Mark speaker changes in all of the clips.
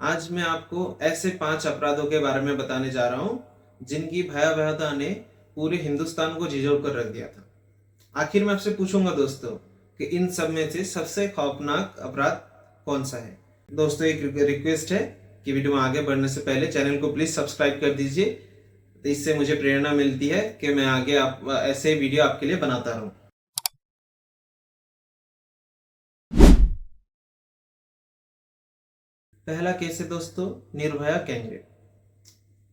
Speaker 1: आज मैं आपको ऐसे 5 अपराधों के बारे में बताने जा रहा हूं जिनकी भयावहता ने पूरे हिंदुस्तान को झिझोड़ कर रख दिया था। आखिर मैं आपसे पूछूंगा दोस्तों कि इन सब में से सबसे खौफनाक अपराध कौन सा है। दोस्तों एक रिक्वेस्ट है कि वीडियो में आगे बढ़ने से पहले चैनल को प्लीज सब्सक्राइब कर दीजिए। तो इससे मुझे प्रेरणा मिलती है कि मैं आगे ऐसे वीडियो आपके लिए बनाता रहूं। पहला केस है दोस्तों निर्भया गैंगरेप।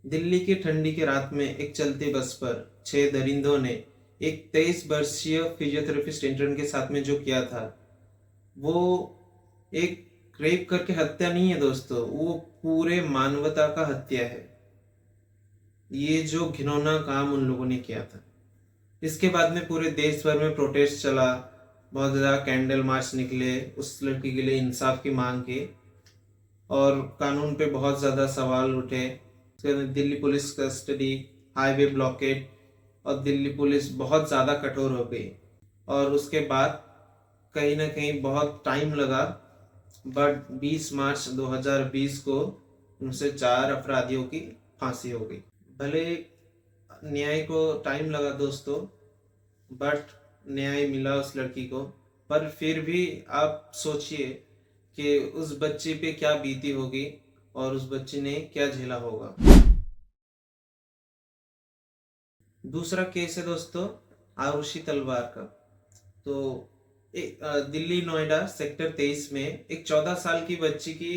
Speaker 1: दिल्ली की ठंडी की रात में एक चलती बस पर 6 दरिंदों ने एक 23 वर्षीय फिजियोथेरेपिस्ट इंटर्न के साथ में जो किया था वो एक रेप करके हत्या नहीं है दोस्तों, वो पूरे मानवता का हत्या है। ये जो घिनौना काम उन लोगों ने किया था, इसके बाद में पूरे देश भर में प्रोटेस्ट चला, बहुत ज़्यादा कैंडल मार्च निकले उस लड़की के लिए इंसाफ की मांग की और कानून पे बहुत ज़्यादा सवाल उठे। Delhi police custody, highway blockade और दिल्ली पुलिस बहुत ज़्यादा कठोर हो गई और उसके बाद कहीं ना कहीं बहुत टाइम लगा, बट 20 मार्च 2020 को उनसे 4 अपराधियों की फांसी हो गई। भले न्याय को टाइम लगा दोस्तों, बट न्याय मिला उस लड़की को। पर फिर भी आप सोचिए कि उस बच्ची पे क्या बीती होगी और उस बच्ची ने क्या झेला होगा। दूसरा केस है दोस्तों आरुषि तलवार का। तो दिल्ली नोएडा सेक्टर 23 में एक 14 साल की बच्ची की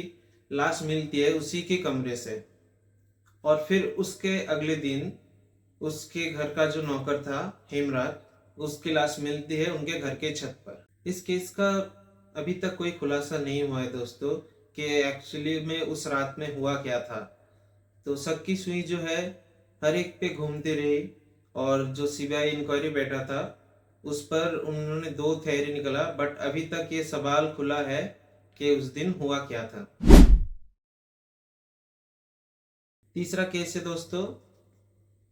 Speaker 1: लाश मिलती है उसी के कमरे से, और फिर उसके अगले दिन उसके घर का जो नौकर था हेमराज, उसकी लाश मिलती है उनके घर के छत पर। इस केस का अभी तक कोई खुलासा नहीं हुआ है दोस्तों कि एक्चुअली में उस रात में हुआ क्या था। तो शक की सुई जो है हर एक पे घूमती रही और जो सीबीआई इंक्वायरी बैठा था उस पर उन्होंने 2 थ्योरी निकला, बट अभी तक ये सवाल खुला है कि उस दिन हुआ क्या था। तीसरा केस है दोस्तों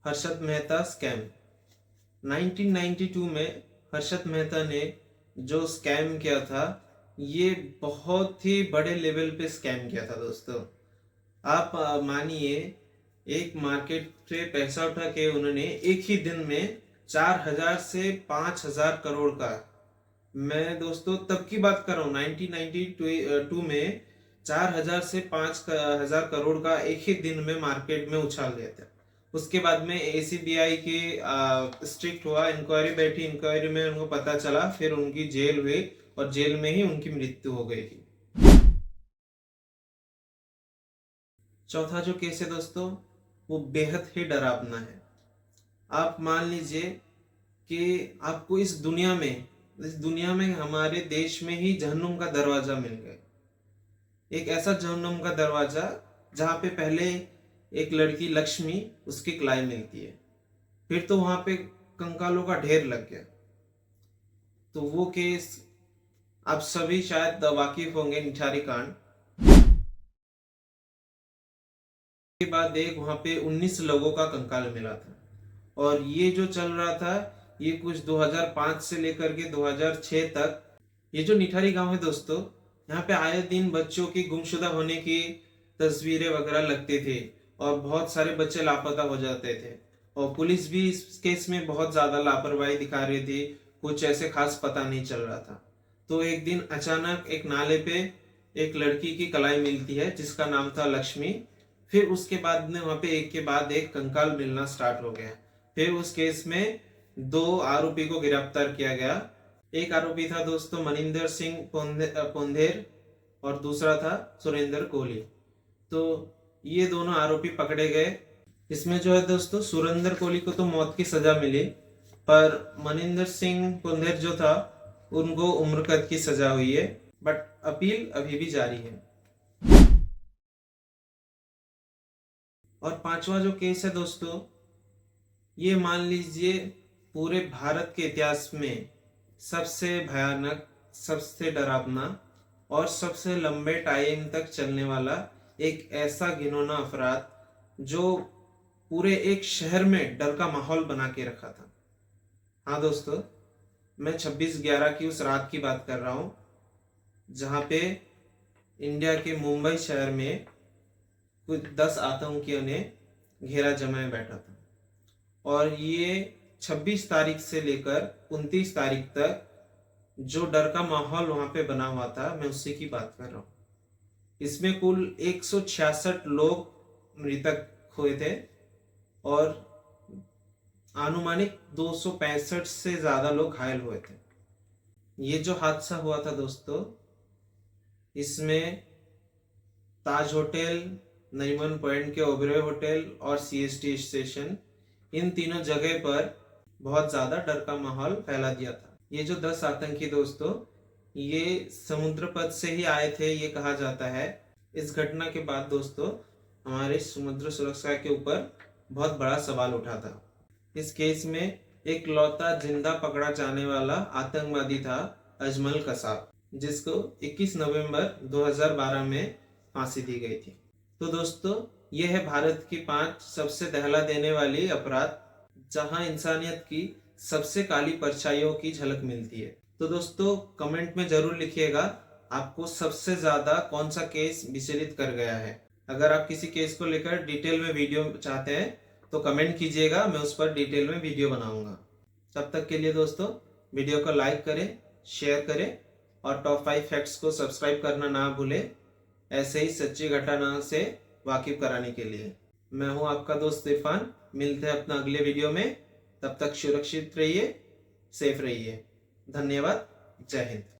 Speaker 1: हर्षद मेहता स्कैम। 1992 में हर्षद मेहता ने जो स्कैम किया था ये बहुत ही बड़े लेवल पे स्कैम किया था दोस्तों। आप मानिए एक मार्केट से पैसा उठा के उन्होंने एक ही दिन में 4000 से 5000 करोड़ का, मैं दोस्तों तब की बात कर रहा हूँ 1992 में 4000 से 5000 करोड़ का एक ही दिन में मार्केट में उछाल दिया था। उसके बाद में एसीबीआई की स्ट्रिक्ट हुआ, इंक्वायरी बैठी, इंक्वायरी में उनको पता चला, फिर उनकी जेल हुई और जेल में ही उनकी मृत्यु हो गई थी। चौथा जो केस है दोस्तों वो बेहद ही डरावना है। आप मान लीजिए कि आपको इस दुनिया में हमारे देश में ही जहन्नुम का दरवाजा मिल गया। एक ऐसा जहन्नुम का दरवाजा जहां पे पहले एक लड़की लक्ष्मी उसकी कलाई मिलती है, फिर तो वहां पे कंकालों का ढेर लग गया। तो वो केस आप सभी शायद वाकिफ होंगे, निठारी कांड के बाद एक वहां पे 19 लोगों का कंकाल मिला था और ये जो चल रहा था ये कुछ 2005 से लेकर के 2006 तक। ये जो निठारी गांव है दोस्तों, यहाँ पे आए दिन बच्चों की गुमशुदा होने की तस्वीरें वगैरह लगती थी और बहुत सारे बच्चे लापता हो जाते थे और पुलिस भी इस केस में बहुत ज्यादा लापरवाही दिखा रही थी, कुछ ऐसे खास पता नहीं चल रहा था। तो एक दिन अचानक एक नाले पे एक लड़की की कलाई मिलती है जिसका नाम था लक्ष्मी। फिर उसके बाद में वहां पे एक के बाद एक कंकाल मिलना स्टार्ट हो गया। फिर उस केस में 2 आरोपी को गिरफ्तार किया गया। एक आरोपी था दोस्तों मनिंदर सिंह पोंधेर और दूसरा था सुरेंद्र कोहली। तो ये दोनों आरोपी पकड़े गए। इसमें जो है दोस्तों सुरेंद्र कोहली को तो मौत की सजा मिली, पर मनिंदर सिंह पोंधेर जो था उनको उम्र कैद की सजा हुई है, बट अपील अभी भी जारी है। और पांचवा जो केस है दोस्तों, ये मान लीजिए पूरे भारत के इतिहास में सबसे भयानक, सबसे डरावना और सबसे लंबे टाइम तक चलने वाला एक ऐसा घिनौना अपराध जो पूरे एक शहर में डर का माहौल बना के रखा था। हाँ दोस्तों, मैं 26/11 की उस रात की बात कर रहा हूँ जहाँ पे इंडिया के मुंबई शहर में कुछ 10 आतंकियों ने घेरा जमाए बैठा था। और ये 26 तारीख से लेकर 29 तारीख तक जो डर का माहौल वहां पे बना हुआ था, मैं उसी की बात कर रहा हूँ। इसमें कुल 166 लोग मृतक हुए थे और आनुमानिक 265 से ज्यादा लोग घायल हुए थे। ये जो हादसा हुआ था दोस्तों, इसमें ताज होटल, नरीमन पॉइंट के ओबरॉय होटल और सीएसटी स्टेशन, इन तीनों जगह पर बहुत ज्यादा डर का माहौल फैला दिया था। ये जो 10 आतंकी दोस्तों, ये समुद्र पथ से ही आए थे, ये कहा जाता है। इस घटना के बाद दोस्तों हमारे समुद्र सुरक्षा के ऊपर बहुत बड़ा सवाल उठा था। इस केस में एक लौता जिंदा पकड़ा जाने वाला आतंकवादी था अजमल कसाब, जिसको 21 नवंबर 2012 में फांसी दी गई थी। तो दोस्तों यह है भारत की 5 सबसे दहला देने वाली अपराध जहां इंसानियत की सबसे काली परछाइयों की झलक मिलती है। तो दोस्तों कमेंट में जरूर लिखिएगा आपको सबसे ज्यादा कौन सा केस विचलित कर गया है। अगर आप किसी केस को लेकर डिटेल में वीडियो चाहते हैं तो कमेंट कीजिएगा, मैं उस पर डिटेल में वीडियो बनाऊंगा। तब तक के लिए दोस्तों वीडियो को लाइक करें, शेयर करें और टॉप 5 फैक्ट्स को सब्सक्राइब करना ना भूलें, ऐसे ही सच्ची घटना से वाकिफ कराने के लिए। मैं हूं आपका दोस्त इरफान। मिलते हैं अपना अगले वीडियो में। तब तक सुरक्षित रहिए, सेफ रहिए। धन्यवाद। जय हिंद।